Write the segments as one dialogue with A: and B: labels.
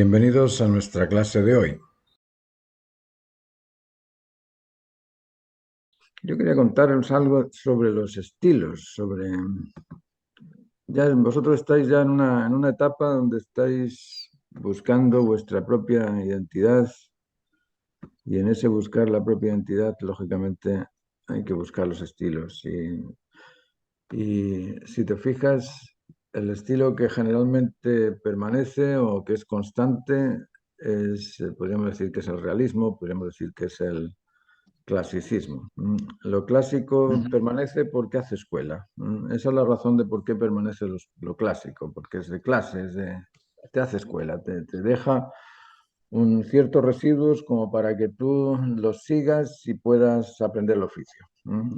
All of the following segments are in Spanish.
A: Bienvenidos a nuestra clase de hoy. Yo quería contaros algo sobre los estilos, Ya vosotros estáis ya en una etapa donde estáis buscando vuestra propia identidad y en ese buscar la propia identidad, lógicamente, hay que buscar los estilos. Y si te fijas, el estilo que generalmente permanece o que es constante podríamos decir que es el realismo, podríamos decir que es el clasicismo. Lo clásico
B: Ujú.
A: permanece porque hace escuela. Esa es la razón de por qué permanece lo clásico, porque es de clase, te hace escuela, te deja un ciertos residuos como para que tú los sigas y puedas aprender el oficio.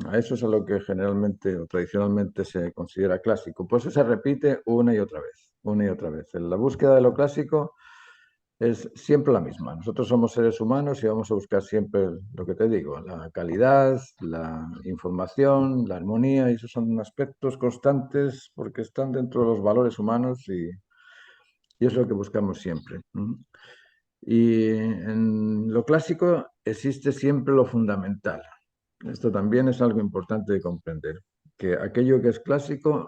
A: A eso es a lo que generalmente o tradicionalmente se considera clásico. Pues eso se repite una y otra vez, una y otra vez. En la búsqueda de lo clásico es siempre la misma. Nosotros somos seres humanos y vamos a buscar siempre lo que te digo, la calidad, la información, la armonía, y esos son aspectos constantes porque están dentro de los valores humanos y es lo que buscamos siempre. Y en lo clásico existe siempre lo fundamental. Esto también es algo importante de comprender, que aquello que es clásico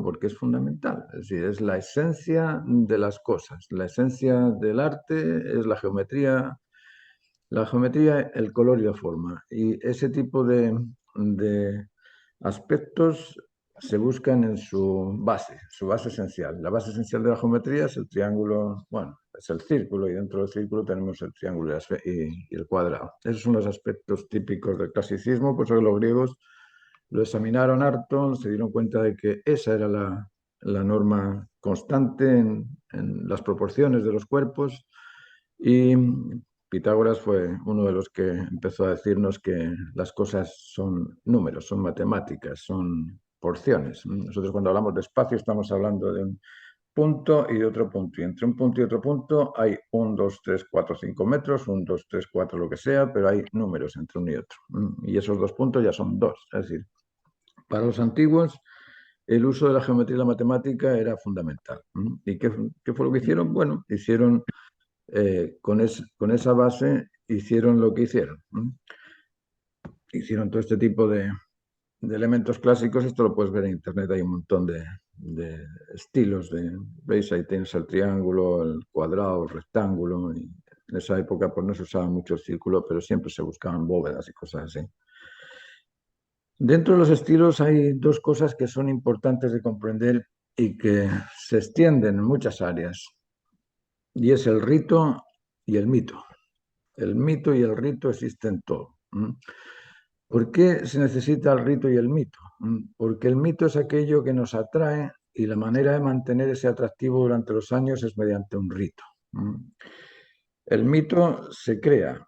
A: porque es fundamental, es decir, es la esencia de las cosas. La esencia del arte es la geometría, el color y la forma. Y ese tipo de aspectos se buscan en su base esencial. La base esencial de la geometría es el triángulo, bueno, es el círculo y dentro del círculo tenemos el triángulo y el cuadrado. Esos son los aspectos típicos del clasicismo, por eso que los griegos lo examinaron harto, se dieron cuenta de que esa era la norma constante en las proporciones de los cuerpos y Pitágoras fue uno de los que empezó a decirnos que las cosas son números, son matemáticas, son porciones. Nosotros cuando hablamos de espacio estamos hablando de un punto y de otro punto. Y entre un punto y otro punto hay 1, 2, 3, 4, 5 metros, 1, 2, 3, 4, lo que sea, pero hay números entre uno y otro. Y esos dos puntos ya son dos. Es decir, para los antiguos el uso de la geometría y la matemática era fundamental. ¿Y qué fue lo que hicieron? Bueno, hicieron con esa base hicieron lo que hicieron. Hicieron todo este tipo de elementos clásicos. Esto lo puedes ver en internet, hay un montón de estilos. ¿Veis? Ahí tienes el triángulo, el cuadrado, el rectángulo. Y en esa época pues no se usaba mucho el círculo, pero siempre se buscaban bóvedas y cosas así. Dentro de los estilos hay dos cosas que son importantes de comprender y que se extienden en muchas áreas, y es el rito y el mito. El mito y el rito existen todo. ¿Por qué se necesita el rito y el mito? Porque el mito es aquello que nos atrae y la manera de mantener ese atractivo durante los años es mediante un rito. El mito se crea.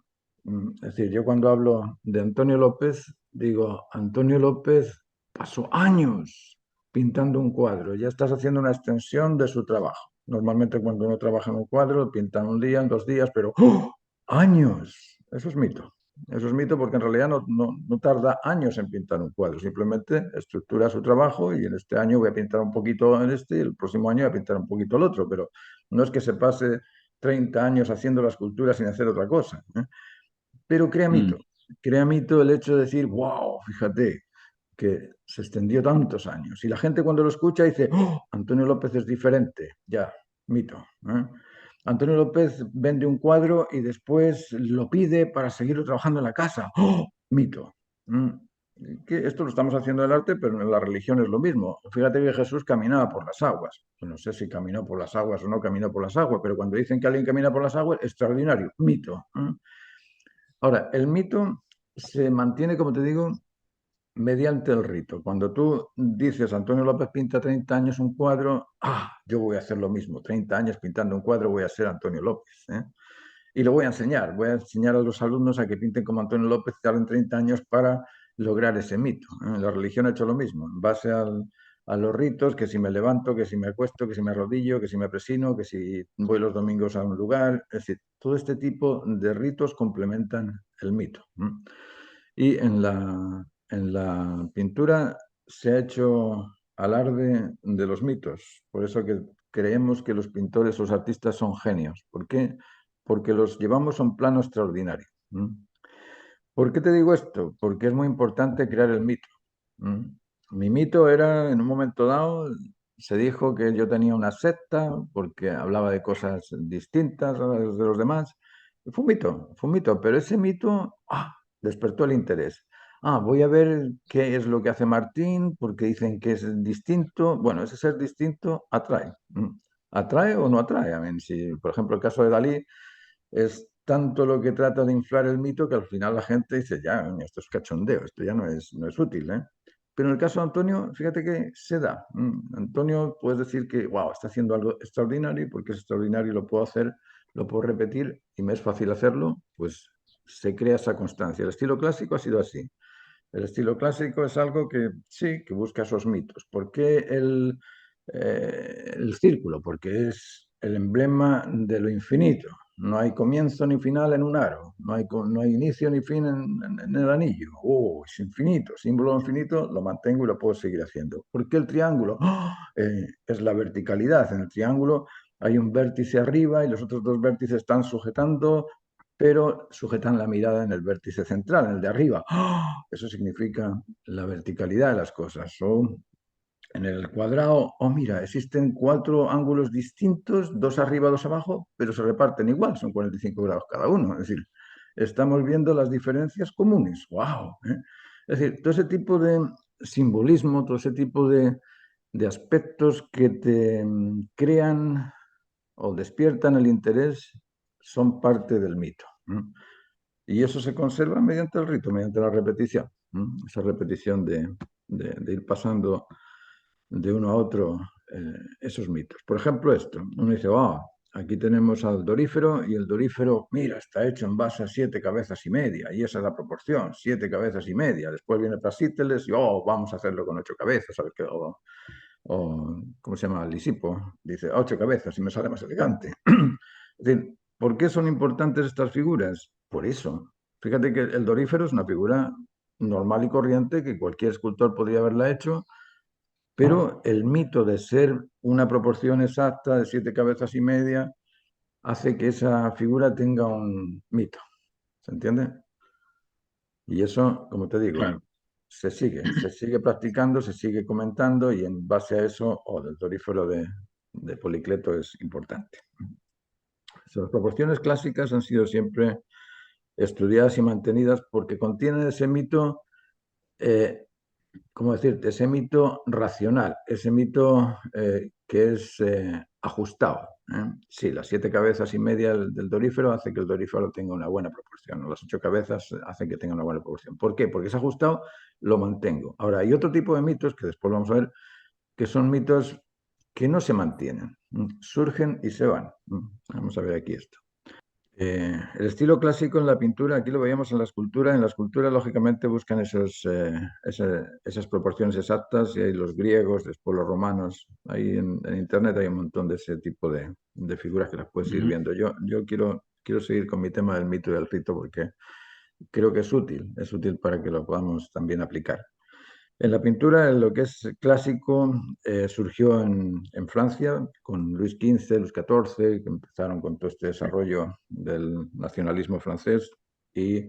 A: Es decir, yo cuando hablo de Antonio López, digo, Antonio López pasó años pintando un cuadro, ya estás haciendo una extensión de su trabajo. Normalmente cuando uno trabaja en un cuadro, pintan un día, en 2 días, pero ¡oh! Años. Eso es mito. Eso es mito porque en realidad no tarda años en pintar un cuadro, simplemente estructura su trabajo y en este año voy a pintar un poquito en este y el próximo año voy a pintar un poquito el otro, pero no es que se pase 30 años haciendo la escultura sin hacer otra cosa. Pero
B: Mm.
A: crea mito el hecho de decir, wow, fíjate, que se extendió tantos años. Y la gente cuando lo escucha dice, oh, Antonio López es diferente. Ya, mito. Antonio López vende un cuadro y después lo pide para seguir trabajando en la casa. ¡Oh! Mito. ¿Mm? Que esto lo estamos haciendo en el arte, pero en la religión es lo mismo. Fíjate que Jesús caminaba por las aguas. No sé si caminó por las aguas o no caminó por las aguas, pero cuando dicen que alguien camina por las aguas, extraordinario, mito. Ahora, el mito se mantiene, como te digo, mediante el rito. Cuando tú dices, Antonio López pinta 30 años un cuadro, yo voy a hacer lo mismo. 30 años pintando un cuadro, voy a ser Antonio López. Y lo voy a enseñar a los alumnos a que pinten como Antonio López, que tarden 30 años para lograr ese mito. La religión ha hecho lo mismo, en base a los ritos, que si me levanto, que si me acuesto, que si me arrodillo, que si me presino, que si voy los domingos a un lugar. Es decir, todo este tipo de ritos complementan el mito. Y en la pintura se ha hecho alarde de los mitos. Por eso que creemos que los pintores o los artistas son genios. ¿Por qué? Porque los llevamos a un plano extraordinario. ¿Por qué te digo esto? Porque es muy importante crear el mito. Mi mito era, en un momento dado, se dijo que yo tenía una secta porque hablaba de cosas distintas a las de los demás. Fue un mito, pero ese mito despertó el interés. Voy a ver qué es lo que hace Martín, porque dicen que es distinto. Bueno, ese ser distinto atrae. ¿Atrae o no atrae? Si, por ejemplo, el caso de Dalí es tanto lo que trata de inflar el mito que al final la gente dice, ya, esto es cachondeo, esto ya no es útil, ¿eh? Pero en el caso de Antonio, fíjate que se da. Antonio, puedes decir que, wow, está haciendo algo extraordinario y porque es extraordinario y lo puedo hacer, lo puedo repetir y me es fácil hacerlo, pues se crea esa constancia. El estilo clásico ha sido así. El estilo clásico es algo que sí, que busca esos mitos. ¿Por qué el círculo? Porque es el emblema de lo infinito. No hay comienzo ni final en un aro. No hay inicio ni fin en el anillo. Es infinito. Símbolo infinito lo mantengo y lo puedo seguir haciendo. ¿Por qué el triángulo? Es la verticalidad. En el triángulo hay un vértice arriba y los otros dos vértices están sujetando, pero sujetan la mirada en el vértice central, en el de arriba. Eso significa la verticalidad de las cosas. O en el cuadrado, mira, existen 4 ángulos distintos, 2 arriba, 2 abajo, pero se reparten igual, son 45 grados cada uno. Es decir, estamos viendo las diferencias comunes. ¡Wow! Es decir, todo ese tipo de simbolismo, todo ese tipo de aspectos que te crean o despiertan el interés son parte del mito. Y eso se conserva mediante el rito, mediante la repetición. Esa repetición de ir pasando de uno a otro esos mitos. Por ejemplo, esto. Uno dice, aquí tenemos al dorífero y el dorífero, mira, está hecho en base a 7 cabezas y media y esa es la proporción, 7 cabezas y media. Después viene Prasíteles y, vamos a hacerlo con 8 cabezas, ¿sabes qué? ¿Cómo se llama? Lisipo, dice 8 cabezas y me sale más elegante. Es decir, ¿por qué son importantes estas figuras? Por eso. Fíjate que el dorífero es una figura normal y corriente que cualquier escultor podría haberla hecho, pero el mito de ser una proporción exacta de 7 cabezas y media hace que esa figura tenga un mito. ¿Se entiende? Y eso, como te digo,
B: Claro.
A: se sigue practicando, se sigue comentando y en base a eso, del dorífero de Policleto es importante. Las proporciones clásicas han sido siempre estudiadas y mantenidas porque contienen ese mito, ¿cómo decirte? Ese mito racional, ese mito que es ajustado. Sí, las 7 cabezas y media del dorífero hace que el dorífero tenga una buena proporción, o las 8 cabezas hacen que tenga una buena proporción. ¿Por qué? Porque es ajustado, lo mantengo. Ahora, hay otro tipo de mitos que después vamos a ver, que son mitos que no se mantienen, surgen y se van. Vamos a ver aquí esto. El estilo clásico en la pintura, aquí lo veíamos en la escultura. En la escultura, lógicamente, buscan esas proporciones exactas, y hay los griegos, después los romanos. Ahí en Internet hay un montón de ese tipo de figuras que las puedes ir
B: Ujú.
A: viendo. Yo quiero seguir con mi tema del mito y del rito porque creo que es útil para que lo podamos también aplicar. En la pintura, lo que es clásico, surgió en Francia con Luis XV, Luis XIV, que empezaron con todo este desarrollo del nacionalismo francés y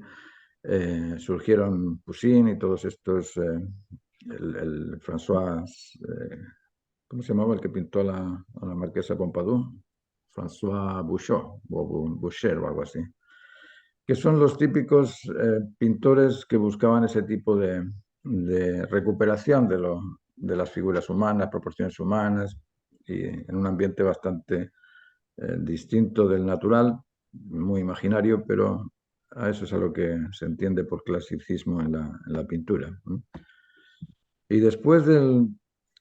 A: surgieron Poussin y todos estos, el François, ¿cómo se llamaba el que pintó a la marquesa Pompadour? François Boucher o algo así, que son los típicos pintores que buscaban ese tipo de recuperación de las figuras humanas, proporciones humanas, y en un ambiente bastante distinto del natural, muy imaginario, pero a eso es a lo que se entiende por clasicismo en la pintura, ¿no? Y después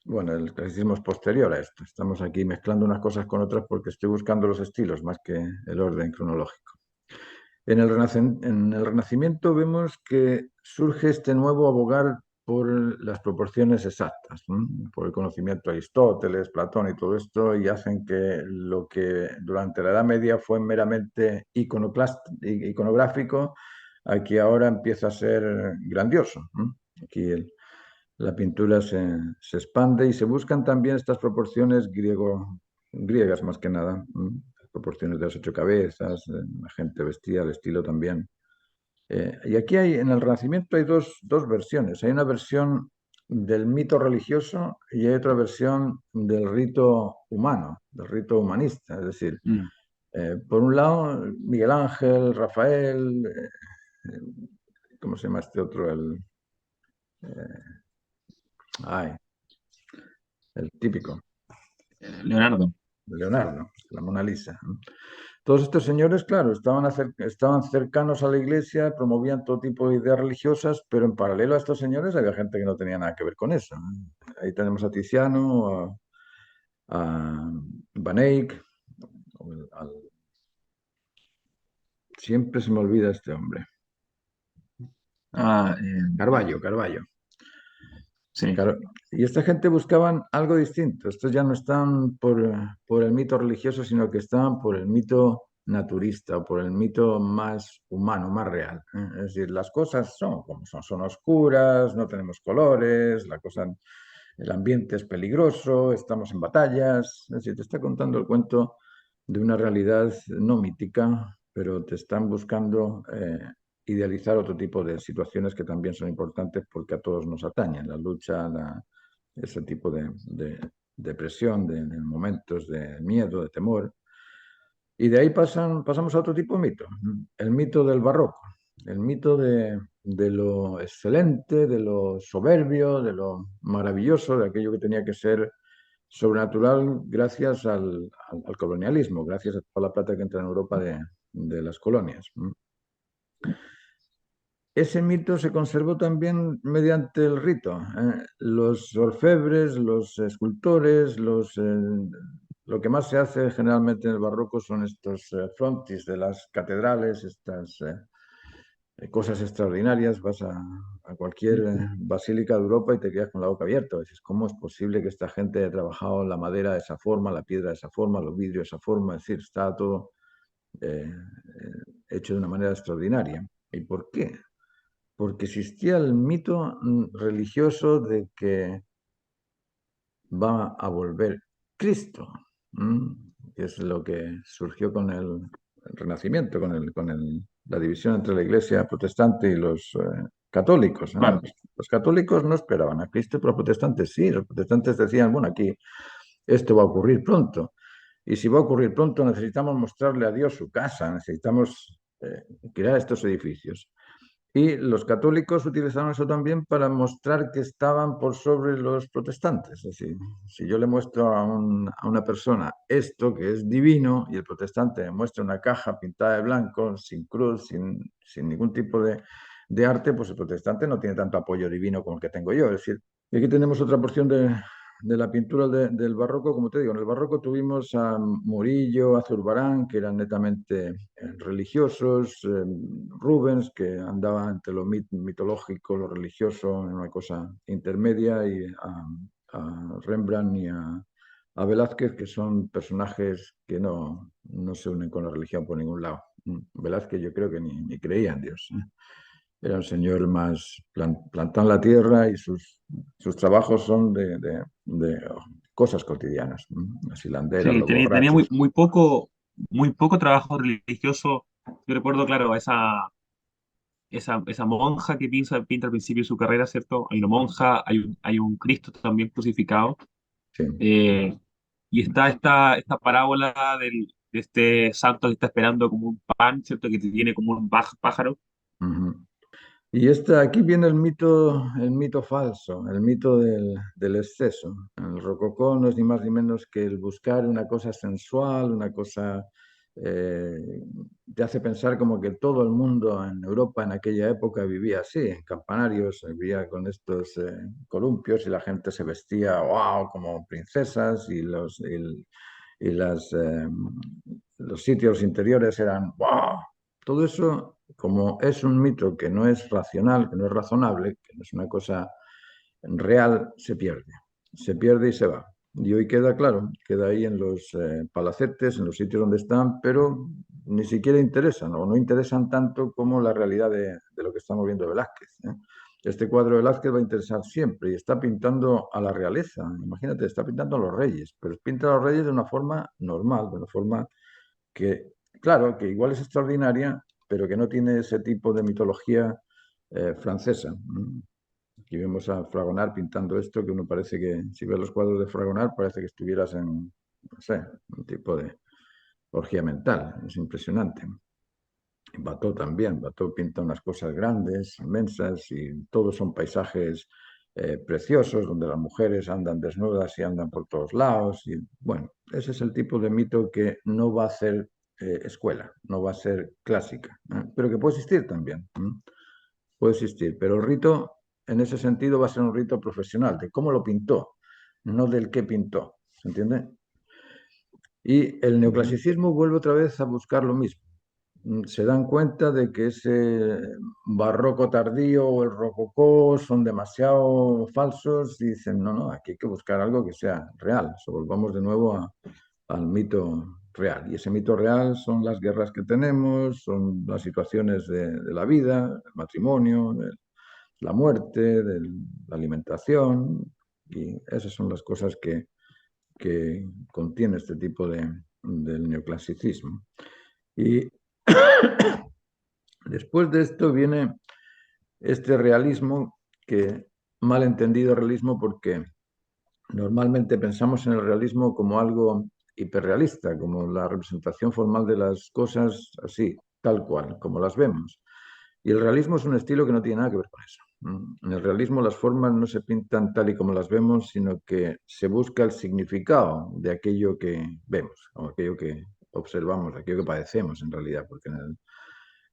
A: bueno, el clasicismo es posterior a esto. Estamos aquí mezclando unas cosas con otras porque estoy buscando los estilos más que el orden cronológico. En el Renacimiento vemos que surge este nuevo abogar por las proporciones exactas, ¿no? Por el conocimiento de Aristóteles, Platón y todo esto, y hacen que lo que durante la Edad Media fue meramente iconográfico, aquí ahora empieza a ser grandioso, ¿no? Aquí la pintura se expande y se buscan también estas proporciones griegas más que nada, las proporciones de las 8 cabezas, la gente vestida, el estilo también. Y aquí hay, en el Renacimiento hay dos versiones. Hay una versión del mito religioso y hay otra versión del rito humano, del rito humanista. Es decir,
B: Mm.
A: por un lado, Miguel Ángel, Rafael, ¿cómo se llama este otro? Ay, el típico,
B: Leonardo.
A: Leonardo, la Mona Lisa. Todos estos señores, claro, estaban cercanos a la iglesia, promovían todo tipo de ideas religiosas, pero en paralelo a estos señores había gente que no tenía nada que ver con eso. Ahí tenemos a Tiziano, a Van Eyck, siempre se me olvida este hombre.
B: Ah,
A: Carballo.
B: sí.
A: Claro, y esta gente buscaban algo distinto. Estos ya no están por el mito religioso, sino que estaban por el mito naturista o por el mito más humano, más real. Es decir, las cosas son como son, son oscuras, no tenemos colores, el ambiente es peligroso, estamos en batallas. Es decir, te está contando el cuento de una realidad no mítica, pero te están buscando idealizar otro tipo de situaciones que también son importantes porque a todos nos atañen, la lucha, ese tipo de presión, de momentos de miedo, de temor. Y de ahí pasamos a otro tipo de mito, el mito del barroco, el mito de lo excelente, de lo soberbio, de lo maravilloso, de aquello que tenía que ser sobrenatural gracias al colonialismo, gracias a toda la plata que entra en Europa de las colonias. Ese mito se conservó también mediante el rito. Los orfebres, los escultores, lo que más se hace generalmente en el barroco son estos frontis de las catedrales, estas cosas extraordinarias. Vas a cualquier basílica de Europa y te quedas con la boca abierta. Dices, ¿cómo es posible que esta gente haya trabajado la madera de esa forma, la piedra de esa forma, los vidrios de esa forma? Es decir, está todo hecho de una manera extraordinaria. ¿Y por qué? Porque existía el mito religioso de que va a volver Cristo, que es lo que surgió con el Renacimiento, la división entre la Iglesia protestante y los católicos.
B: Claro.
A: Los católicos no esperaban a Cristo, pero los protestantes sí. Los protestantes decían, bueno, aquí esto va a ocurrir pronto. Y si va a ocurrir pronto, necesitamos mostrarle a Dios su casa, necesitamos crear estos edificios. Y los católicos utilizaron eso también para mostrar que estaban por sobre los protestantes. Es decir, si yo le muestro a una persona esto que es divino y el protestante me muestra una caja pintada de blanco, sin cruz, sin ningún tipo de arte, pues el protestante no tiene tanto apoyo divino como el que tengo yo. Es decir, y aquí tenemos otra porción de la pintura del barroco. Como te digo, en el barroco tuvimos a Murillo, a Zurbarán, que eran netamente religiosos, Rubens, que andaba entre lo mitológico, lo religioso, en una cosa intermedia, y a Rembrandt y a Velázquez, que son personajes que no se unen con la religión por ningún lado. Velázquez yo creo que ni creía en Dios. Era un señor más plantado en la tierra y sus trabajos son de cosas cotidianas, las hilanderas,
B: Sí,
A: los
B: tenía
A: borrachos.
B: muy poco trabajo religioso. Yo recuerdo, claro, esa monja que pinta al principio de su carrera, ¿cierto? Hay una monja, hay un Cristo también crucificado.
A: Sí.
B: eh, y está esta parábola de este santo que está esperando como un pan, ¿cierto? Que tiene como un pájaro.
A: Ujú. Y aquí viene el mito falso, el mito del exceso. El rococó no es ni más ni menos que el buscar una cosa sensual, una cosa eh, te hace pensar como que todo el mundo en Europa en aquella época vivía así, en campanarios, vivía con estos columpios y la gente se vestía, wow, como princesas y los sitios interiores eran, wow. Todo eso, como es un mito que no es racional, que no es razonable, que no es una cosa real, se pierde y se va. Y hoy queda claro, queda ahí en los palacetes, en los sitios donde están, pero ni siquiera interesan o no interesan tanto como la realidad de lo que estamos viendo de Velázquez. este cuadro de Velázquez va a interesar siempre y está pintando a la realeza. Imagínate, está pintando a los reyes, pero pinta a los reyes de una forma normal, de una forma que, claro, que igual es extraordinaria, pero que no tiene ese tipo de mitología francesa. Aquí vemos a Fragonard pintando esto, que uno parece que, si ves los cuadros de Fragonard, parece que estuvieras en, no sé, un tipo de orgía mental. Es impresionante. Watteau también. Watteau pinta unas cosas grandes, inmensas, y todos son paisajes preciosos, donde las mujeres andan desnudas y andan por todos lados. Y bueno, ese es el tipo de mito que no va a ser escuela, no va a ser clásica, pero que puede existir también. Puede existir, pero el rito, en ese sentido, va a ser un rito profesional, de cómo lo pintó, no del qué pintó. ¿Se entiende? Y el
B: Ujú.
A: neoclasicismo vuelve otra vez a buscar lo mismo. Se dan cuenta de que ese barroco tardío o el rococó son demasiado falsos y dicen, no, no, aquí hay que buscar algo que sea real. So, volvamos de nuevo al mito real. Y ese mito real son las guerras que tenemos, son las situaciones de la vida, el matrimonio, la muerte, la alimentación, y esas son las cosas que contiene este tipo del neoclasicismo. Y después de esto viene este realismo, que mal entendido realismo porque normalmente pensamos en el realismo como algo hiperrealista, como la representación formal de las cosas así, tal cual, como las vemos. Y el realismo es un estilo que no tiene nada que ver con eso. En el realismo las formas no se pintan tal y como las vemos, sino que se busca el significado de aquello que vemos, o aquello que observamos, aquello que padecemos en realidad, porque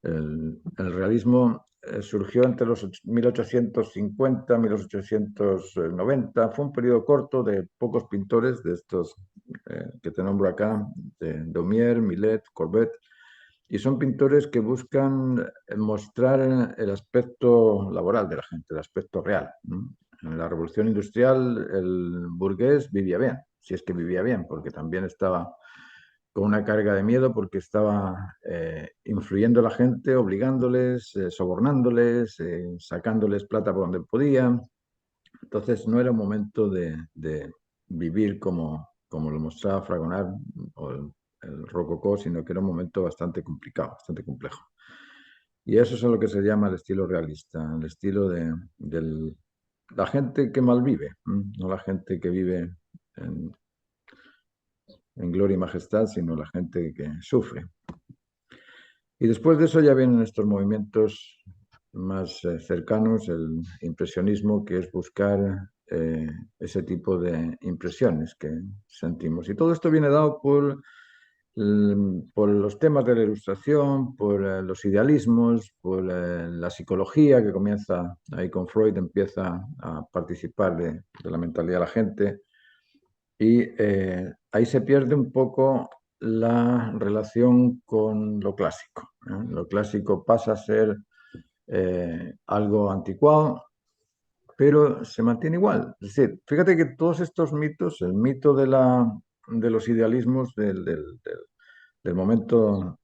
A: en el realismo surgió entre los 1850 y 1890. Fue un periodo corto de pocos pintores, de estos que te nombro acá, de Daumier, Millet, Courbet, y son pintores que buscan mostrar el aspecto laboral de la gente, el aspecto real. En la Revolución Industrial el burgués vivía bien, si es que vivía bien, porque también estaba con una carga de miedo porque estaba influyendo a la gente, obligándoles, sobornándoles, sacándoles plata por donde podía. Entonces no era un momento de vivir como lo mostraba Fragonard o el Rococó, sino que era un momento bastante complicado, bastante complejo. Y eso es a lo que se llama el estilo realista, el estilo de la gente que malvive, no la gente que vive en, en gloria y majestad, sino la gente que sufre. Y después de eso ya vienen estos movimientos más cercanos, el impresionismo, que es buscar ese tipo de impresiones que sentimos. Y todo esto viene dado por los temas de la ilustración, por los idealismos, por la psicología que comienza ahí con Freud, empieza a participar de la mentalidad de la gente. Y ahí se pierde un poco la relación con lo clásico, ¿eh? Lo clásico pasa a ser algo anticuado, pero se mantiene igual. Es decir, fíjate que todos estos mitos, el mito de los idealismos del momento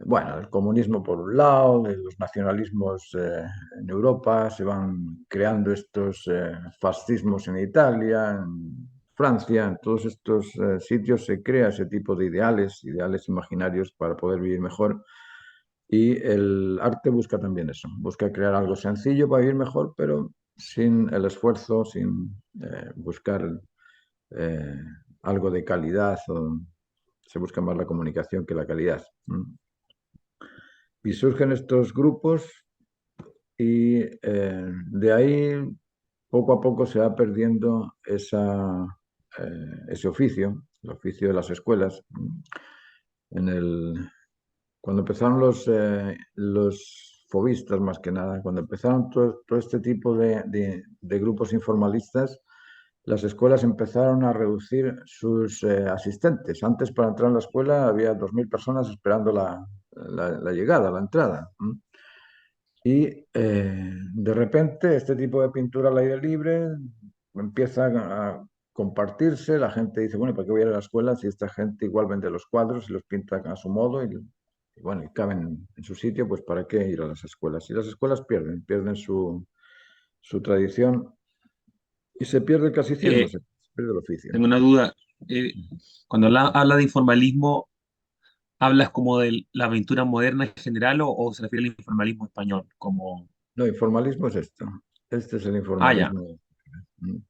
A: bueno, el comunismo por un lado, de los nacionalismos en Europa, se van creando estos fascismos en Italia, en Francia, en todos estos sitios se crea ese tipo de ideales, ideales imaginarios para poder vivir mejor. Y el arte busca también eso, busca crear algo sencillo para vivir mejor, pero sin el esfuerzo, sin buscar eh, algo de calidad, o se busca más la comunicación que la calidad. Y surgen estos grupos y de ahí poco a poco se va perdiendo ese oficio, el oficio de las escuelas. En cuando empezaron los fobistas, más que nada, cuando empezaron todo este tipo de grupos informalistas, las escuelas empezaron a reducir sus asistentes. Antes, para entrar en la escuela, había 2000 personas esperando la llegada, la entrada. Y de repente este tipo de pintura al aire libre empieza a compartirse, la gente dice, bueno, ¿para qué voy a ir a la escuela si esta gente igual vende los cuadros y los pinta a su modo? Y y bueno, y caben en su sitio, pues ¿para qué ir a las escuelas? Y las escuelas pierden su tradición y se pierde el clasicismo,
B: Eh,
A: se pierde el oficio.
B: Tengo una duda. Eh, Cuando habla de informalismo, ¿hablas como de la aventura moderna en general o se refiere al informalismo español? Como,
A: No, informalismo es esto. Este es el
B: ya,
A: informalismo.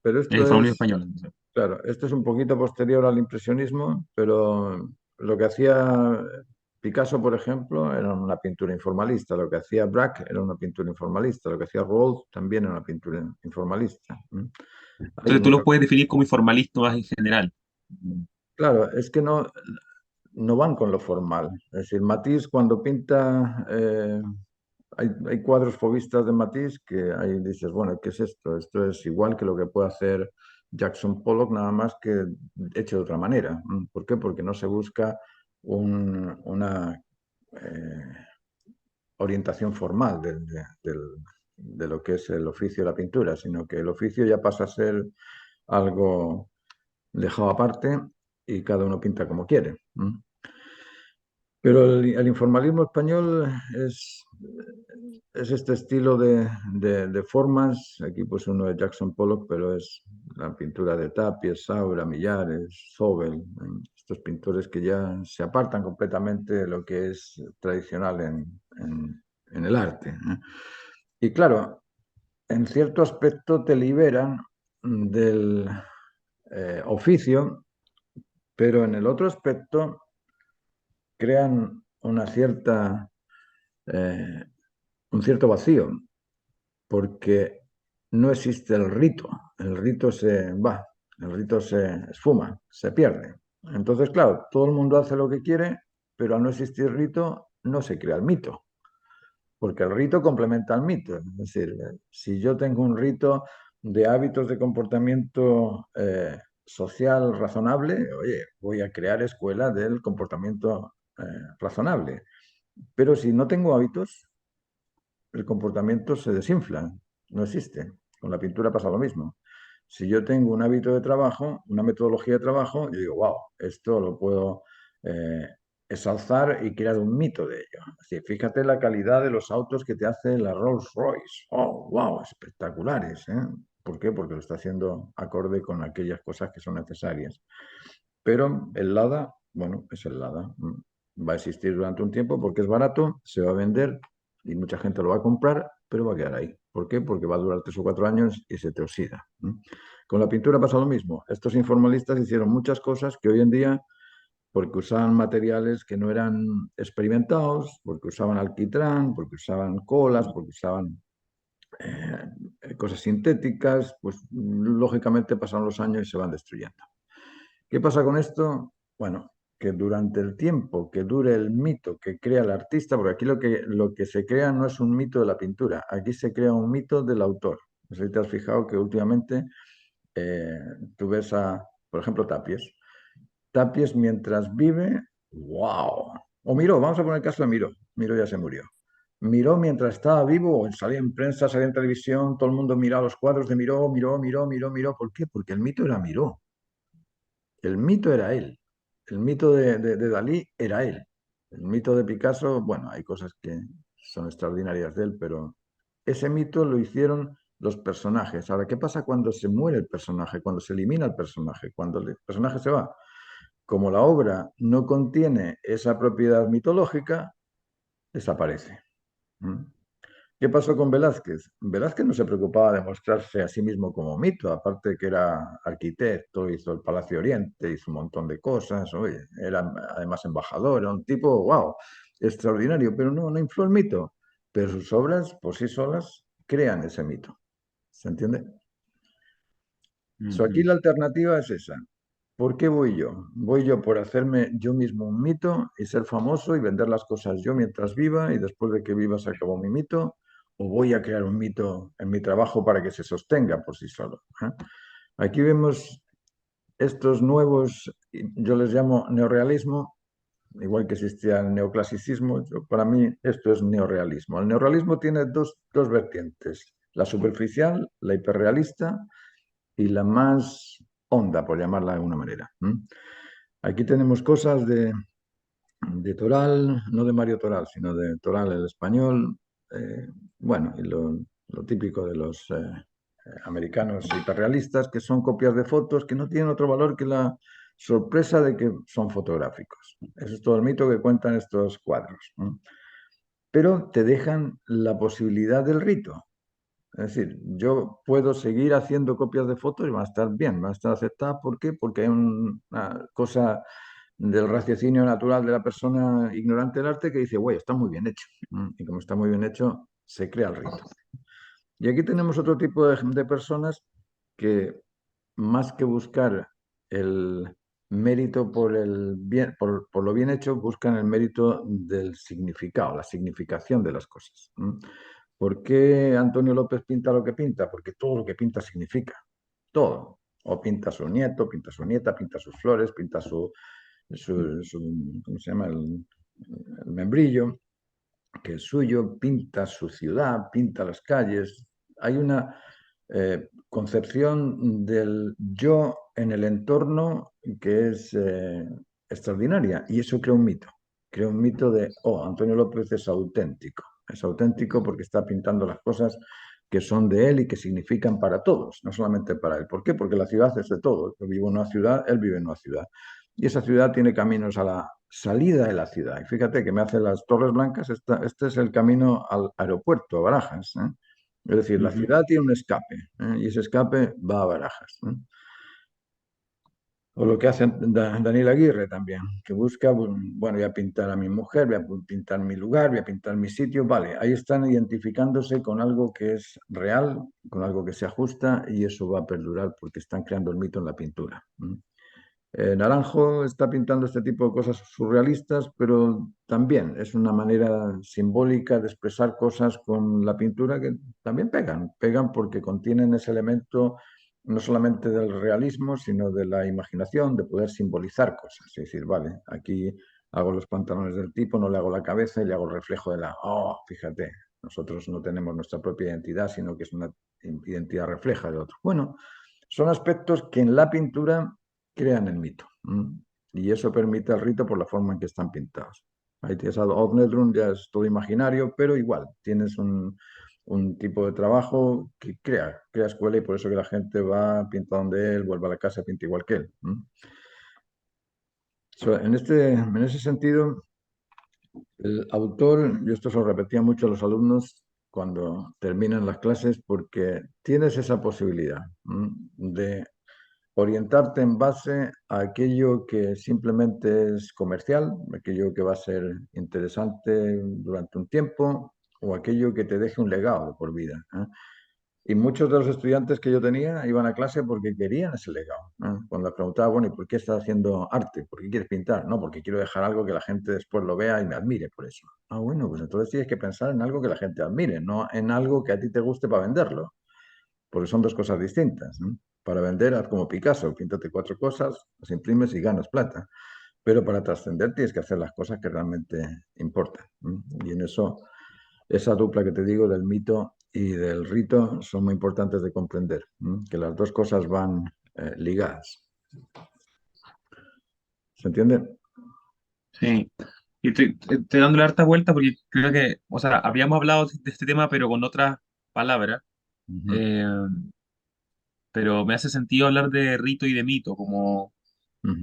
A: Pero
B: el
A: esto
B: informalismo
A: es,
B: español. Entonces.
A: claro, esto es un poquito posterior al impresionismo, pero lo que hacía Picasso, por ejemplo, era una pintura informalista. Lo que hacía Braque era una pintura informalista. Lo que hacía Rawls también era una pintura informalista. Hay
B: Entonces tú lo
A: mucha.
B: puedes definir como informalista más en general.
A: Claro, es que no van con lo formal. Es decir, Matisse cuando pinta, hay cuadros fauvistas de Matisse que ahí dices, bueno, ¿qué es esto? Esto es igual que lo que puede hacer Jackson Pollock, nada más que hecho de otra manera. ¿Por qué? Porque no se busca una orientación formal de lo que es el oficio de la pintura, sino que el oficio ya pasa a ser algo dejado aparte y cada uno pinta como quiere. Pero el informalismo español es este estilo de formas. Aquí pues uno es Jackson Pollock, pero es la pintura de Tapies, Saura, Millares, Zobel, estos pintores que ya se apartan completamente de lo que es tradicional en el arte. Y claro, en cierto aspecto te liberan del oficio, pero en el otro aspecto crean eh, un cierto vacío, porque no existe el rito se va, el rito se esfuma, se pierde. Entonces, claro, todo el mundo hace lo que quiere, pero al no existir rito, no se crea el mito, porque el rito complementa al mito. Es decir, si yo tengo un rito de hábitos de comportamiento social razonable, oye, voy a crear escuela del comportamiento razonable. Pero si no tengo hábitos, el comportamiento se desinfla, no existe. Con la pintura pasa lo mismo. Si yo tengo un hábito de trabajo, una metodología de trabajo, yo digo, wow, esto lo puedo eh, exalzar y crear un mito de ello. Así, fíjate la calidad de los autos que te hace la Rolls Royce. Oh, wow, espectaculares, ¿eh? ¿Por qué? Porque lo está haciendo acorde con aquellas cosas que son necesarias. Pero el Lada, bueno, es el Lada. Va a existir durante un tiempo porque es barato, se va a vender y mucha gente lo va a comprar, pero va a quedar ahí. ¿Por qué? Porque va a durar 3 o 4 años y se te oxida. Con la pintura pasa lo mismo. Estos informalistas hicieron muchas cosas que hoy en día, porque usaban materiales que no eran experimentados, porque usaban alquitrán, porque usaban colas, porque usaban cosas sintéticas, pues lógicamente pasan los años y se van destruyendo. ¿Qué pasa con esto? Bueno, que durante el tiempo que dure el mito que crea el artista, porque aquí lo que se crea no es un mito de la pintura, aquí se crea un mito del autor. No sé si te has fijado que últimamente eh, tú ves por ejemplo, Tapies. Tapies mientras vive, wow. O Miró, vamos a poner el caso de Miró. Miró ya se murió. Miró mientras estaba vivo, salía en prensa, salía en televisión, todo el mundo miraba los cuadros de Miró, Miró, Miró, Miró, Miró. ¿Por qué? Porque el mito era Miró. El mito era él. El mito de Dalí era él. El mito de Picasso, bueno, hay cosas que son extraordinarias de él, pero ese mito lo hicieron los personajes. Ahora, ¿qué pasa cuando se muere el personaje, cuando se elimina el personaje, cuando el personaje se va? Como la obra no contiene esa propiedad mitológica, desaparece. ¿Mm? ¿Qué pasó con Velázquez? Velázquez no se preocupaba de mostrarse a sí mismo como mito, aparte de que era arquitecto, hizo el Palacio Oriente, hizo un montón de cosas, oye, era además embajador, era un tipo, wow, extraordinario, pero no infló el mito. Pero sus obras por sí solas crean ese mito. ¿Se entiende? Aquí
B: Ujú.
A: la alternativa es esa. ¿Por qué voy yo? Voy yo por hacerme yo mismo un mito y ser famoso y vender las cosas yo mientras viva y después de que viva se acabó mi mito, o voy a crear un mito en mi trabajo para que se sostenga por sí solo. Aquí vemos estos nuevos, yo les llamo neorrealismo, igual que existía el neoclasicismo, para mí esto es neorrealismo. El neorrealismo tiene dos vertientes, la superficial, la hiperrealista y la más honda, por llamarla de alguna manera. Aquí tenemos cosas de Toral, no de Mario Toral, sino de Toral el español. eh, bueno, y lo típico de los americanos hiperrealistas, que son copias de fotos que no tienen otro valor que la sorpresa de que son fotográficos. Eso es todo el mito que cuentan estos cuadros, ¿no? Pero te dejan la posibilidad del rito. Es decir, yo puedo seguir haciendo copias de fotos y van a estar bien, van a estar aceptadas. ¿Por qué? Porque hay una cosa del raciocinio natural de la persona ignorante del arte que dice, güey, está muy bien hecho. Y como está muy bien hecho, se crea el rito. Y aquí tenemos otro tipo de personas que más que buscar el mérito por el bien, por lo bien hecho, buscan el mérito del significado, la significación de las cosas. ¿Por qué Antonio López pinta lo que pinta? Porque todo lo que pinta significa, todo. O pinta a su nieto, pinta a su nieta, pinta sus flores, pinta ¿cómo se llama? El membrillo, que es suyo, pinta su ciudad, pinta las calles. Hay una concepción del yo en el entorno que es extraordinaria y eso crea un mito de, oh, Antonio López es auténtico porque está pintando las cosas que son de él y que significan para todos, no solamente para él. ¿Por qué? Porque la ciudad es de todos. Yo vivo en una ciudad, él vive en una ciudad. Y esa ciudad tiene caminos a la salida de la ciudad. Y fíjate que me hace las Torres Blancas, este es el camino al aeropuerto, a Barajas, ¿eh? Es decir, la
B: Ujú.
A: ciudad tiene un escape, ¿eh? Y ese escape va a Barajas, ¿eh? O lo que hace Daniel Aguirre también, que busca, bueno, voy a pintar a mi mujer, voy a pintar mi lugar, voy a pintar mi sitio, vale, ahí están identificándose con algo que es real, con algo que se ajusta y eso va a perdurar porque están creando el mito en la pintura. Naranjo está pintando este tipo de cosas surrealistas, pero también es una manera simbólica de expresar cosas con la pintura que también pegan porque contienen ese elemento no solamente del realismo, sino de la imaginación, de poder simbolizar cosas. Es decir, vale, aquí hago los pantalones del tipo, no le hago la cabeza y le hago el reflejo de oh, fíjate, nosotros no tenemos nuestra propia identidad, sino que es una identidad refleja de otro. Bueno, son aspectos que en la pintura crean el mito. Y eso permite el rito por la forma en que están pintados. Ahí tienes a Odnedrun, ya es todo imaginario, pero igual, tienes un tipo de trabajo que crea escuela y por eso que la gente va, pinta donde él, vuelve a la casa, pinta igual que él. En ese sentido, el autor, yo esto se lo repetía mucho a los alumnos cuando terminan las clases, porque tienes esa posibilidad de orientarte en base a aquello que simplemente es comercial, aquello que va a ser interesante durante un tiempo o aquello que te deje un legado de por vida, ¿eh? Y muchos de los estudiantes que yo tenía iban a clase porque querían ese legado, ¿eh? Cuando les preguntaba, bueno, ¿y por qué estás haciendo arte? ¿Por qué quieres pintar? No, porque quiero dejar algo que la gente después lo vea y me admire por eso. Ah, bueno, pues entonces tienes que pensar en algo que la gente admire, no en algo que a ti te guste para venderlo porque son dos cosas distintas, ¿no? Para vender, haz como Picasso, píntate cuatro cosas, las imprimes y ganas plata. Pero para trascender tienes que hacer las cosas que realmente importan, ¿no? Y en eso, esa dupla que te digo del mito y del rito son muy importantes de comprender, ¿no? Que las dos cosas van ligadas. ¿Se entiende?
B: Sí. Y estoy dándole harta vuelta porque creo que, o sea, habíamos hablado de este tema, pero con otras palabras.
A: Ujú,
B: Eh, pero me hace sentido hablar de rito y de mito,
A: ujú,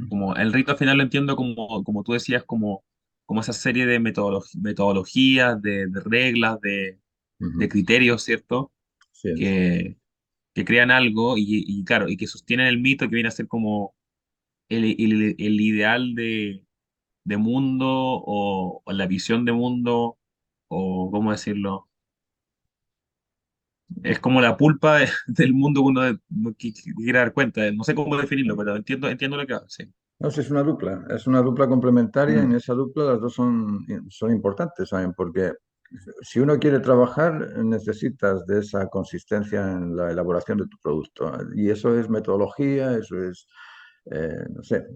B: como el rito al final lo entiendo como tú decías, como esa serie de metodologías, de reglas, de
A: ujú.
B: criterios, ¿cierto?
A: Sí es.
B: Que, que crean algo y claro, y que sostienen el mito que viene a ser como el ideal de mundo o la visión de mundo, o cómo decirlo. Es como la pulpa del mundo que uno quiere dar cuenta. No sé cómo definirlo, pero entiendo lo que hace. Sí.
A: No, sí, es una dupla complementaria. En
B: Mm,
A: esa dupla las dos son importantes, ¿saben? Porque si uno quiere trabajar, necesitas de esa consistencia en la elaboración de tu producto. Y eso es metodología, eso es, no sé,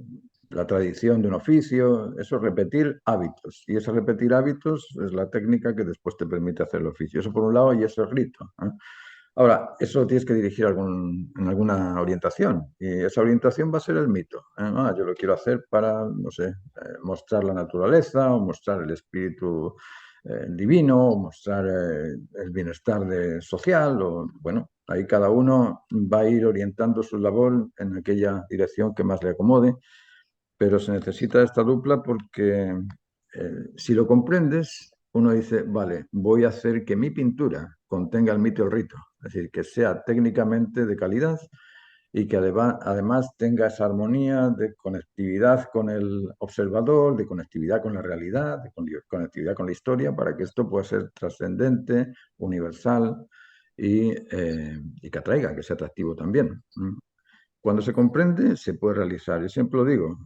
A: la tradición de un oficio, eso es repetir hábitos. Y ese repetir hábitos es la técnica que después te permite hacer el oficio. Eso por un lado, y eso es rito, ¿eh? Ahora, eso tienes que dirigir en alguna orientación y esa orientación va a ser el mito. Yo lo quiero hacer para, no sé, mostrar la naturaleza o mostrar el espíritu divino o mostrar el bienestar social o, bueno, ahí cada uno va a ir orientando su labor en aquella dirección que más le acomode, pero se necesita esta dupla porque si lo comprendes, uno dice, vale, voy a hacer que mi pintura contenga el mito y el rito, es decir, que sea técnicamente de calidad y que además tenga esa armonía de conectividad con el observador, de conectividad con la realidad, de conectividad con la historia, para que esto pueda ser trascendente, universal y que atraiga, que sea atractivo también. Cuando se comprende, se puede realizar. Y siempre lo digo,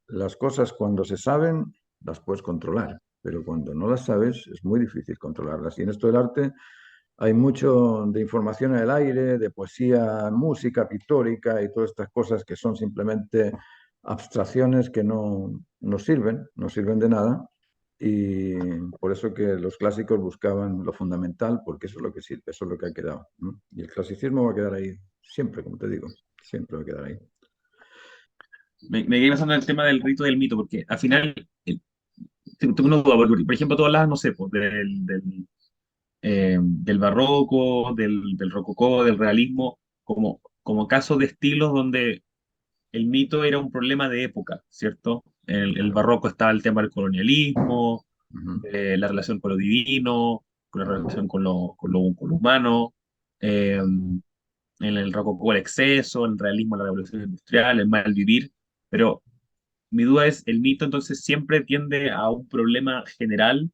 A: las cosas cuando se saben, las puedes controlar, pero cuando no las sabes, es muy difícil controlarlas. Y en esto del arte hay mucho de información en el aire, de poesía, música pictórica y todas estas cosas que son simplemente abstracciones que no sirven, no sirven de nada. Y por eso que los clásicos buscaban lo fundamental, porque eso es lo que sirve, eso es lo que ha quedado. ¿No? Y el clasicismo va a quedar ahí siempre, como te digo, siempre va a quedar ahí.
B: Me quedé pensando en el tema del rito del mito, porque al final, tengo una duda, porque, por ejemplo, tú hablas, no sé, pues, del barroco, del rococó, del realismo, como casos de estilos donde el mito era un problema de época, ¿cierto? En el
A: Claro.
B: barroco estaba el tema del colonialismo,
A: Ujú.
B: de la relación con lo divino, con la relación con lo humano, en el rococó el exceso, en el realismo la revolución industrial, el mal vivir, pero mi duda es, ¿el mito entonces siempre tiende a un problema general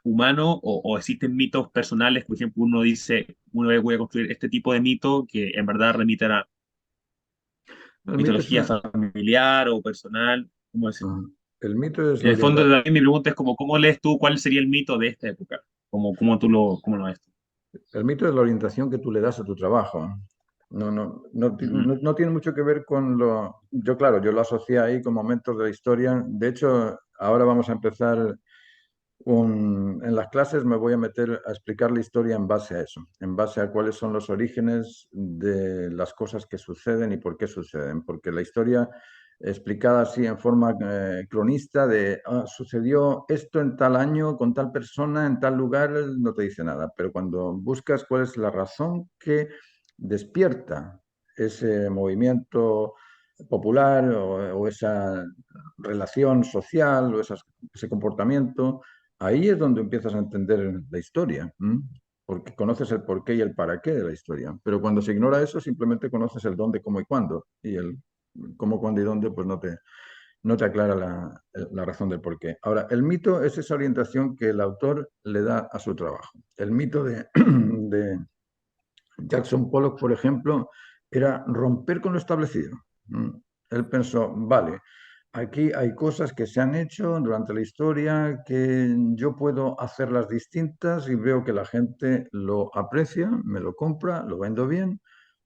B: humano o existen mitos personales? Por ejemplo, uno dice, una vez voy a construir este tipo de mito que en verdad remite a la
A: El mito es
B: mitología
A: una,
B: familiar o personal. ¿Cómo decir?
A: Ujú. El mito es
B: En
A: la
B: el fondo,
A: orientación.
B: también mi pregunta es como, ¿cómo lees tú cuál sería el mito de esta época? ¿Cómo lo ves tú?
A: El mito es la orientación que tú le das a tu trabajo.
B: Ujú.
A: No tiene mucho que ver con lo... Yo, claro, yo lo asocié ahí con momentos de la historia. De hecho, ahora vamos a empezar en las clases me voy a meter a explicar la historia en base a eso, en base a cuáles son los orígenes de las cosas que suceden y por qué suceden. Porque la historia explicada así en forma cronista de sucedió esto en tal año, con tal persona, en tal lugar, no te dice nada. Pero cuando buscas cuál es la razón que despierta ese movimiento popular o esa relación social o ese comportamiento, ahí es donde empiezas a entender la historia, ¿m? Porque conoces el porqué y el para qué de la historia. Pero cuando se ignora eso, simplemente conoces el dónde, cómo y cuándo. Y el cómo, cuándo y dónde, pues no te aclara la razón del porqué. Ahora, el mito es esa orientación que el autor le da a su trabajo. El mito de Jackson Pollock, por ejemplo, era romper con lo establecido. Él pensó, vale, aquí hay cosas que se han hecho durante la historia que yo puedo hacerlas distintas y veo que la gente lo aprecia, me lo compra, lo vendo bien,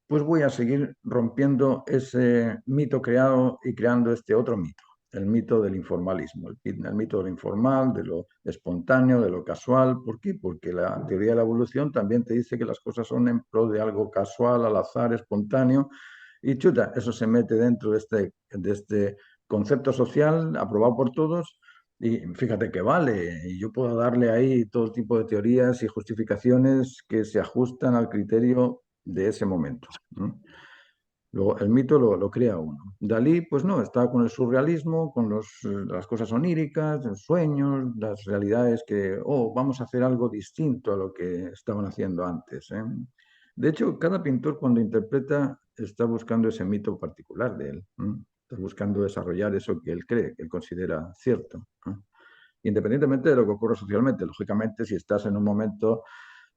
A: pues voy a seguir rompiendo ese mito creado y creando este otro mito, el mito del informalismo, el mito de lo informal, de lo espontáneo, de lo casual. ¿Por qué? Porque la teoría de la evolución también te dice que las cosas son en pro de algo casual, al azar, espontáneo, y chuta, eso se mete dentro de este concepto social aprobado por todos. Y fíjate que vale, y yo puedo darle ahí todo tipo de teorías y justificaciones que se ajustan al criterio de ese momento. ¿No? Luego, el mito lo crea uno. Dalí, pues no, está con el surrealismo, con las cosas oníricas, los sueños, las realidades que, vamos a hacer algo distinto a lo que estaban haciendo antes. ¿Eh? De hecho, cada pintor cuando interpreta está buscando ese mito particular de él. ¿Eh? Está buscando desarrollar eso que él cree, que él considera cierto. ¿Eh? Independientemente de lo que ocurra socialmente. Lógicamente, si estás en un momento,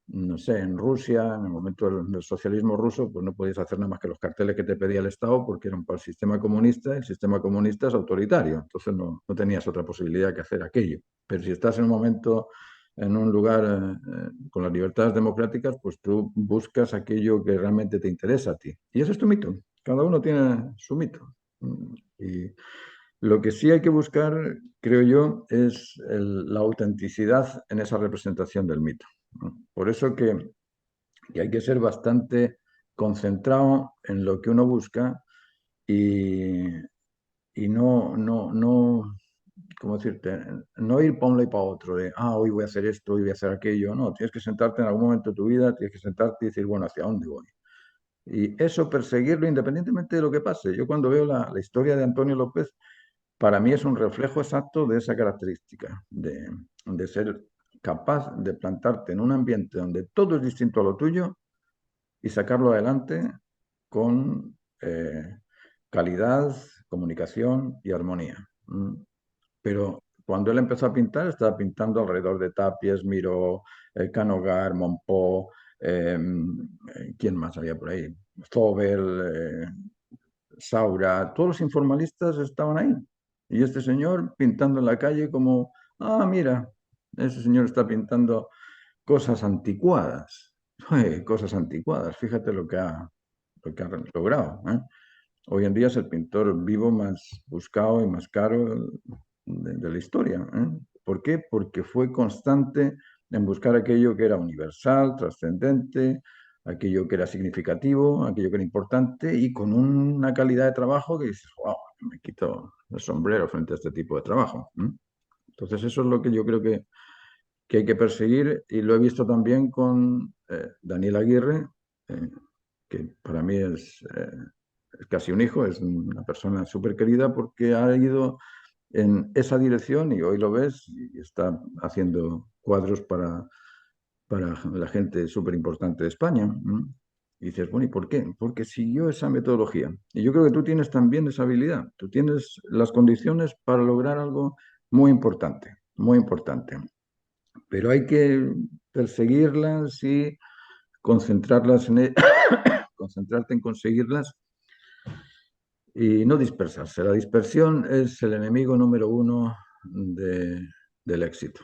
A: no sé, en Rusia, en el momento del socialismo ruso, pues no podías hacer nada más que los carteles que te pedía el Estado porque eran para el sistema comunista, y el sistema comunista es autoritario, entonces no tenías otra posibilidad que hacer aquello. Pero si estás en un momento, en un lugar con las libertades democráticas, pues tú buscas aquello que realmente te interesa a ti. Y ese es tu mito. Cada uno tiene su mito. Y lo que sí hay que buscar, creo yo, es la autenticidad en esa representación del mito. ¿No? Por eso que Y hay que ser bastante concentrado en lo que uno busca y, y no, ¿cómo decirte? No ir para un lado y para otro, de, hoy voy a hacer esto, hoy voy a hacer aquello. No, tienes que sentarte en algún momento de tu vida, tienes que sentarte y decir, bueno, ¿hacia dónde voy? Y eso perseguirlo independientemente de lo que pase. Yo cuando veo la historia de Antonio López, para mí es un reflejo exacto de esa característica, de ser capaz de plantarte en un ambiente donde todo es distinto a lo tuyo y sacarlo adelante con calidad, comunicación y armonía. Pero cuando él empezó a pintar, estaba pintando alrededor de Tapies, Miró, Canogar, Monpó, ¿quién más había por ahí? Zobel, Saura, todos los informalistas estaban ahí. Y este señor pintando en la calle como, mira, ese señor está pintando cosas anticuadas. Cosas anticuadas, fíjate lo que ha logrado. Hoy en día es el pintor vivo más buscado y más caro de la historia. ¿Por qué? Porque fue constante en buscar aquello que era universal, trascendente, aquello que era significativo, aquello que era importante y con una calidad de trabajo que dices, wow, me quito el sombrero frente a este tipo de trabajo. Entonces eso es lo que yo creo que hay que perseguir y lo he visto también con Daniel Aguirre, eh, que para mí es casi un hijo, es una persona súper querida porque ha ido en esa dirección y hoy lo ves y está haciendo cuadros para la gente súper importante de España. Y dices, bueno, ¿y por qué? Porque siguió esa metodología. Y yo creo que tú tienes también esa habilidad, tú tienes las condiciones para lograr algo muy importante, muy importante. Pero hay que perseguirlas y concentrarlas concentrarte en conseguirlas y no dispersarse. La dispersión es el enemigo número uno del éxito.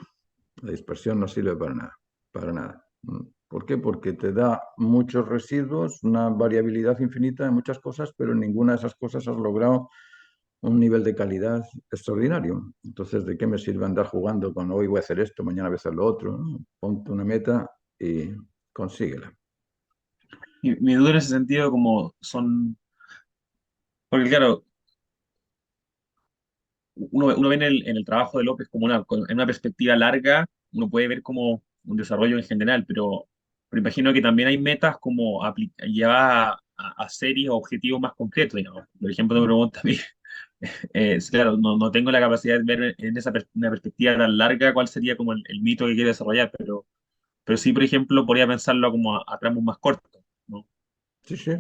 A: La dispersión no sirve para nada, para nada. ¿Por qué? Porque te da muchos residuos, una variabilidad infinita de muchas cosas, pero en ninguna de esas cosas has logrado un nivel de calidad extraordinario. Entonces, ¿de qué me sirve andar jugando con hoy voy a hacer esto, mañana voy a hacer lo otro? ¿No? Ponte una meta y consíguela.
B: Y mi duda en ese sentido, como son, porque claro, uno ve en el trabajo de López como en una perspectiva larga, uno puede ver como un desarrollo en general, pero imagino que también hay metas como llevar a series o objetivos más concretos, digamos. Por ejemplo, me pregunta a mí, claro, no tengo la capacidad de ver en una perspectiva tan larga cuál sería como el mito que quiere desarrollar, pero sí, por ejemplo, podría pensarlo como a tramos más cortos, ¿no?
A: Sí, sí.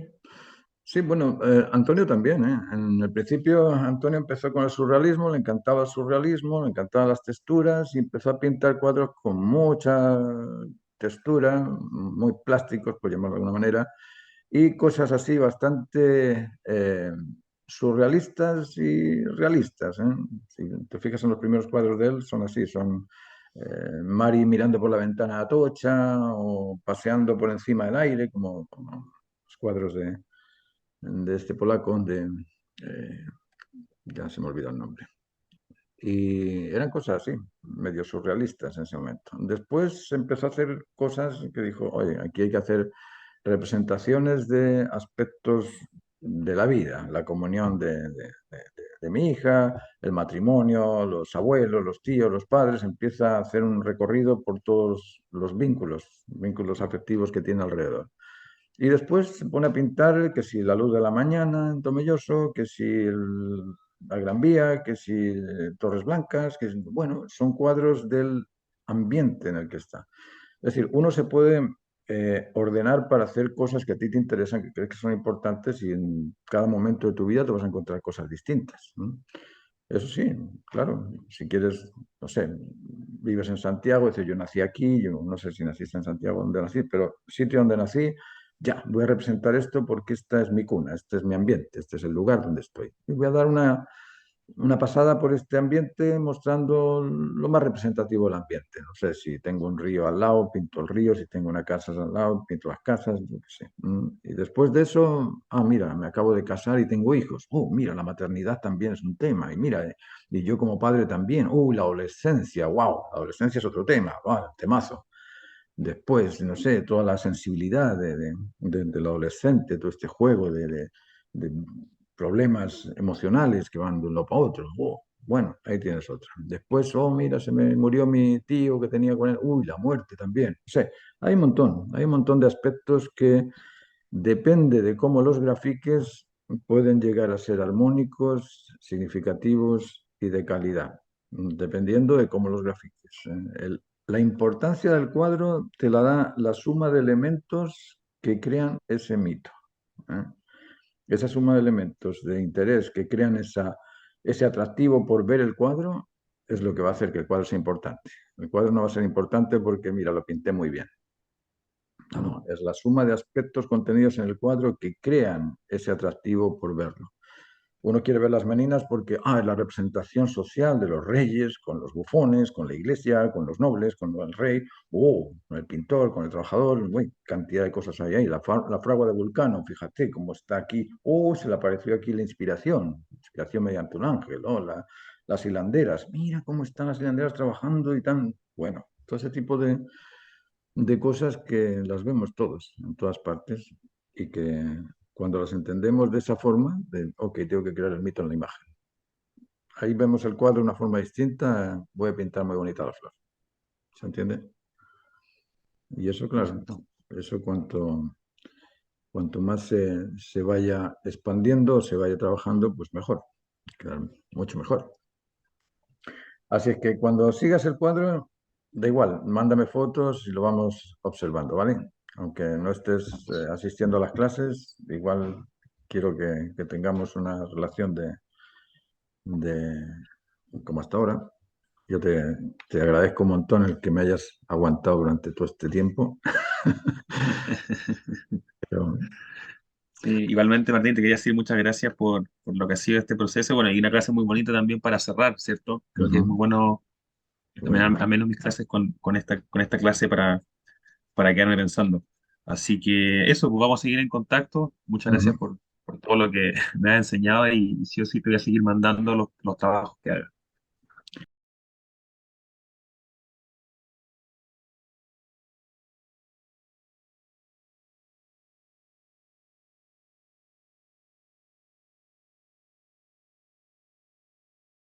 A: Sí, bueno, Antonio también, ¿eh? En el principio Antonio empezó con el surrealismo, le encantaba el surrealismo, le encantaban las texturas y empezó a pintar cuadros con mucha textura, muy plásticos, por llamarlo de alguna manera, y cosas así bastante surrealistas y realistas. Si te fijas en los primeros cuadros de él, son así, son Mari mirando por la ventana a Atocha o paseando por encima del aire, como los cuadros de este polaco, eh, ya se me olvidó el nombre. Y eran cosas así, medio surrealistas en ese momento. Después empezó a hacer cosas que dijo, oye, aquí hay que hacer representaciones de aspectos de la vida, la comunión de mi hija, el matrimonio, los abuelos, los tíos, los padres, empieza a hacer un recorrido por todos los vínculos afectivos que tiene alrededor. Y después se pone a pintar que si la luz de la mañana en Tomelloso, que si la Gran Vía, que si Torres Blancas, bueno, son cuadros del ambiente en el que está. Es decir, uno se puede ordenar para hacer cosas que a ti te interesan, que crees que son importantes y en cada momento de tu vida te vas a encontrar cosas distintas. Eso sí, claro, si quieres, no sé, vives en Santiago, dices, yo nací aquí, yo no sé si naciste en Santiago donde nací, pero sitio donde nací, ya, voy a representar esto porque esta es mi cuna, este es mi ambiente, este es el lugar donde estoy. Y voy a dar una pasada por este ambiente mostrando lo más representativo del ambiente. No sé, si tengo un río al lado, pinto el río, si tengo una casa al lado, pinto las casas, yo qué sé. Y después de eso, mira, me acabo de casar y tengo hijos. Oh, mira, la maternidad también es un tema. Y mira, y yo como padre también. La adolescencia, wow, la adolescencia es otro tema, wow, temazo. Después, no sé, toda la sensibilidad del adolescente, todo este juego de problemas emocionales que van de uno para otro. Oh, bueno, ahí tienes otra. Después, oh, mira, se me murió mi tío que tenía con él. Uy, la muerte también. O sea, hay un montón de aspectos que depende de cómo los grafiques, pueden llegar a ser armónicos, significativos y de calidad, dependiendo de cómo los grafiques. La importancia del cuadro te la da la suma de elementos que crean ese mito. ¿Eh? Esa suma de elementos de interés que crean ese atractivo por ver el cuadro es lo que va a hacer que el cuadro sea importante. El cuadro no va a ser importante porque, mira, lo pinté muy bien. No, no, es la suma de aspectos contenidos en el cuadro que crean ese atractivo por verlo. Uno quiere ver las meninas porque es la representación social de los reyes, con los bufones, con la iglesia, con los nobles, con el rey, con el pintor, con el trabajador, uy, cantidad de cosas hay ahí. La fragua de Vulcano, fíjate cómo está aquí, se le apareció aquí la inspiración mediante un ángel, las hilanderas, mira cómo están las hilanderas trabajando y tan, bueno, todo ese tipo de cosas que las vemos todos, en todas partes, y que cuando las entendemos de esa forma, ok, tengo que crear el mito en la imagen. Ahí vemos el cuadro de una forma distinta, voy a pintar muy bonita la flor. ¿Se entiende? Y eso, claro,
B: Perfecto.
A: eso cuanto más se vaya expandiendo, se vaya trabajando, pues mejor, queda mucho mejor. Así es que cuando sigas el cuadro, da igual, mándame fotos y lo vamos observando, ¿vale? Aunque no estés asistiendo a las clases, igual quiero que tengamos una relación de como hasta ahora. Yo te agradezco un montón el que me hayas aguantado durante todo este tiempo. Pero,
B: Sí, igualmente, Martín, te quería decir muchas gracias por lo que ha sido este proceso. Bueno, y una clase muy bonita también para cerrar, ¿cierto? Creo que es muy
A: ujú,
B: bueno
A: bueno,
B: terminar al menos mis clases con esta clase para quedarme pensando. Así que eso, pues vamos a seguir en contacto. Muchas
A: ujú.
B: gracias por todo lo que me has enseñado y sí o sí te voy a seguir mandando los trabajos que hagas.